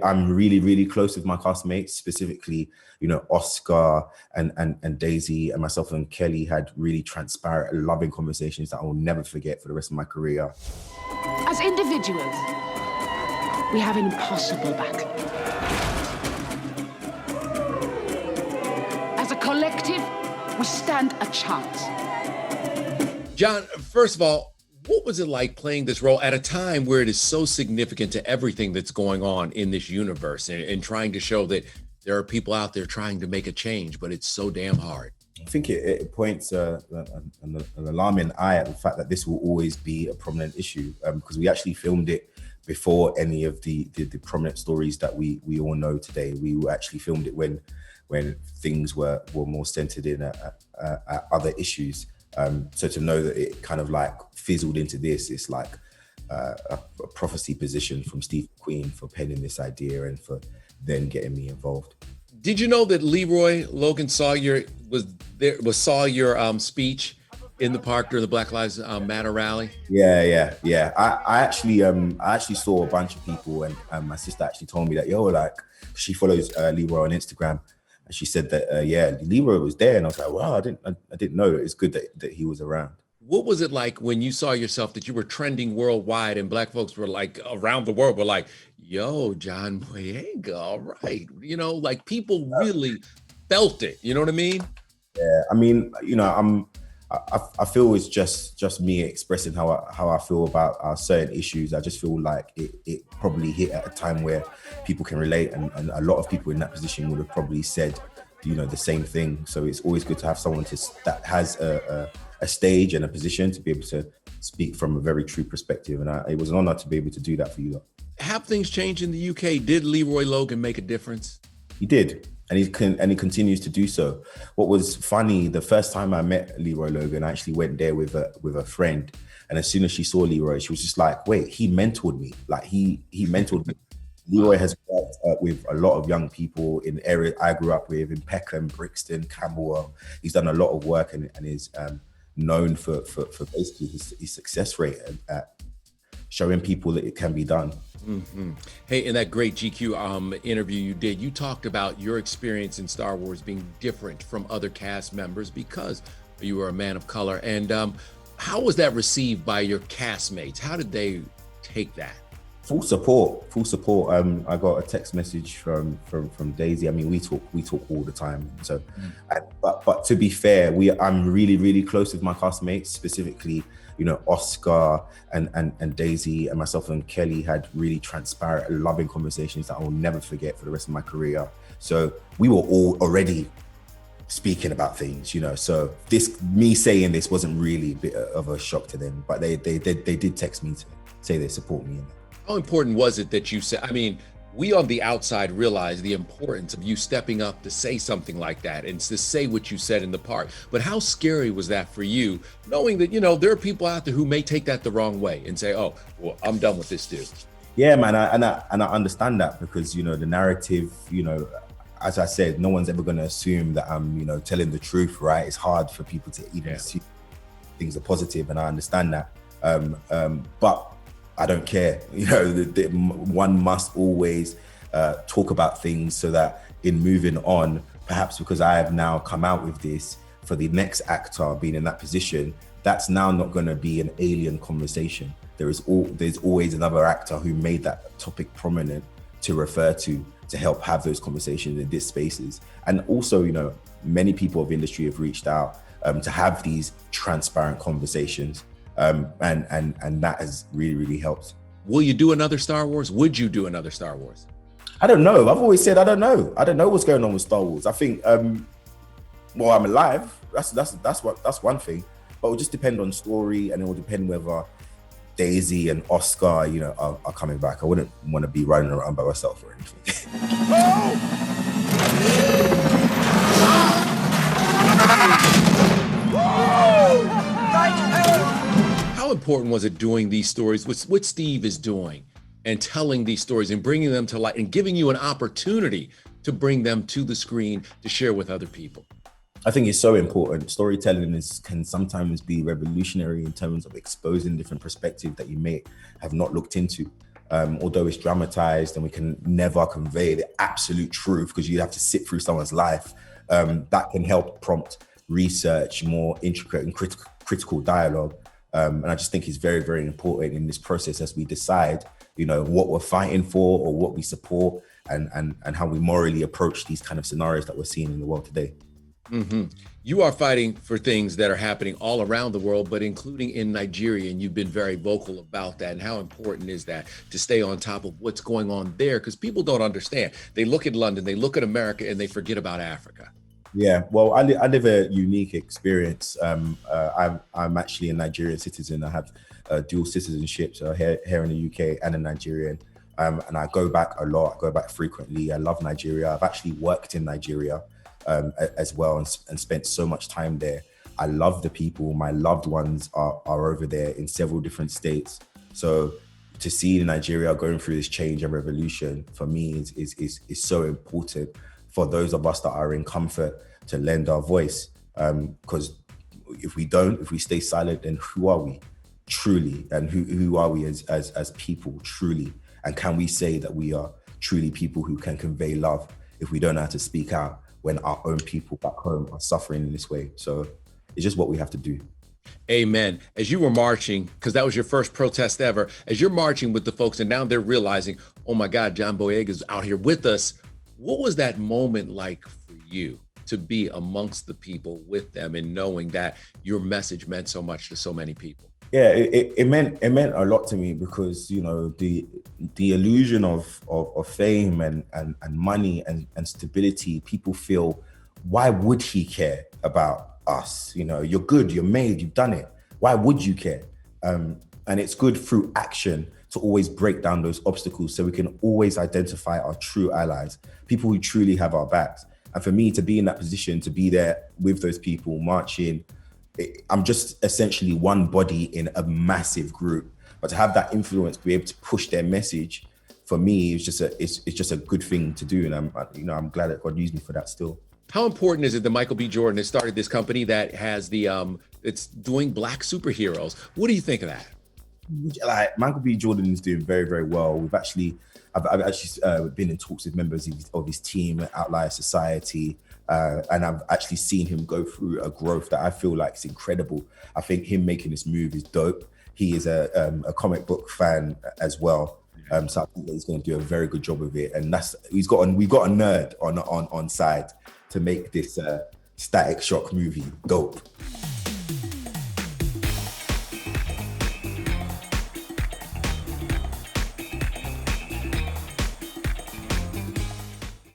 I'm really, really close with my castmates, specifically, Oscar and Daisy and myself and Kelly had really transparent and loving conversations that I will never forget for the rest of my career. As individuals, we have an impossible battle. As a collective, we stand a chance. John, first of all, what was it like playing this role at a time where it is so significant to everything that's going on in this universe and trying to show that there are people out there trying to make a change, but it's so damn hard? I think it points an alarming eye at the fact that this will always be a prominent issue, because we actually filmed it before any of the prominent stories that we all know today. We actually filmed it when things were more centered in other issues. So to know that it kind of like fizzled into this, it's like a prophecy position from Steve McQueen for penning this idea and for then getting me involved. Did you know that Leroy Logan saw your speech in the park during the Black Lives Matter rally? Yeah. I actually saw a bunch of people, and my sister actually told me that, she follows Leroy on Instagram. And she said that, Leroy was there. And I was like, wow, I didn't know. It's good that he was around. What was it like when you saw yourself that you were trending worldwide and Black folks were like around the world were like, yo, John Boyega, all right. Like people really felt it. You know what I mean? Yeah, I mean, I feel it's just me expressing how I feel about certain issues. I just feel like it probably hit at a time where people can relate, and a lot of people in that position would have probably said, the same thing. So it's always good to have someone that has a stage and a position to be able to speak from a very true perspective. And it was an honor to be able to do that for you. Have things changed in the UK? Did Leroy Logan make a difference? He did. And he continues to do so. What was funny, the first time I met Leroy Logan, I actually went there with a friend. And as soon as she saw Leroy, she was just like, wait, he mentored me. Like he mentored me. Leroy has worked with a lot of young people in the area I grew up with, in Peckham, Brixton, Camberwell. He's done a lot of work and is known for basically his success rate at showing people that it can be done. Mm-hmm. Hey, in that great GQ interview you did, you talked about your experience in Star Wars being different from other cast members because you were a man of color. And how was that received by your castmates? How did they take that? Full support. I got a text message from Daisy. I mean, we talk all the time. So, but to be fair, I'm really, really close with my castmates, specifically, Oscar and Daisy and myself and Kelly had really transparent and loving conversations that I will never forget for the rest of my career. So we were all already speaking about things, so me saying this wasn't really a bit of a shock to them, but they did text me to say they support me in that. How important was it that you said, I mean, we on the outside realize the importance of you stepping up to say something like that and to say what you said in the park. But how scary was that for you, knowing that, there are people out there who may take that the wrong way and say, oh, well, I'm done with this dude. Yeah, man. I understand that because, the narrative, as I said, no one's ever going to assume that I'm, telling the truth, right? It's hard for people to even assume things are positive, and I understand that. But I don't care. One must always talk about things so that in moving on, perhaps because I have now come out with this, for the next actor being in that position, that's now not going to be an alien conversation. There's always another actor who made that topic prominent to refer to help have those conversations in these spaces. And also, many people of industry have reached out to have these transparent conversations. And that has really, really helped. Will you do another Star Wars? Would you do another Star Wars? I don't know. I've always said I don't know. I don't know what's going on with Star Wars. I think, I'm alive. That's one thing. But it will just depend on story, and it will depend whether Daisy and Oscar, are coming back. I wouldn't want to be running around by myself or anything. How important was it doing these stories, what Steve is doing, and telling these stories and bringing them to light and giving you an opportunity to bring them to the screen to share with other people? I think it's so important. Storytelling can sometimes be revolutionary in terms of exposing different perspectives that you may have not looked into. although it's dramatized and we can never convey the absolute truth because you have to sit through someone's life, that can help prompt research, more intricate and critical dialogue. And I just think it's very, very important in this process as we decide, you know, what we're fighting for or what we support, and how we morally approach these kind of scenarios that we're seeing in the world today. Mm-hmm. You are fighting for things that are happening all around the world, but including in Nigeria, and you've been very vocal about that. And how important is that to stay on top of what's going on there? Because people don't understand. They look at London, they look at America, and they forget about Africa. Yeah, well, I live a unique experience. I'm actually a Nigerian citizen. I have dual citizenship, so here in the UK and a Nigerian. And I go back a lot. I go back frequently. I love Nigeria. I've actually worked in Nigeria as well, and spent so much time there. I love the people. My loved ones are over there in several different states. So to see Nigeria going through this change and revolution for me is so important for those of us that are in comfort to lend our voice. Because if we stay silent, then who are we truly? And who are we as people truly? And can we say that we are truly people who can convey love if we don't know how to speak out when our own people back home are suffering in this way? So it's just what we have to do. Amen. As you were marching, because that was your first protest ever, as you're marching with the folks and now they're realizing, oh my God, John Boyega is out here with us. What was that moment like for you to be amongst the people with them and knowing that your message meant so much to so many people? Yeah, it meant a lot to me because, you know, the illusion of fame and money and stability, people feel, why would he care about us? You know, you're good, you're made, you've done it. Why would you care? And it's good through action to always break down those obstacles so we can always identify our true allies, people who truly have our backs. And for me to be in that position, to be there with those people marching, I'm just essentially one body in a massive group. But to have that influence, to be able to push their message, for me, it's just a good thing to do. And I'm glad that God used me for that still. How important is it that Michael B. Jordan has started this company that has it's doing Black superheroes? What do you think of that? Like, Michael B. Jordan is doing very, very well. I've actually been in talks with members of his team at Outlier Society, and I've actually seen him go through a growth that I feel like is incredible. I think him making this move is dope. He is a comic book fan as well, so I think that he's going to do a very good job of it. And we've got a nerd on side to make this Static Shock movie dope.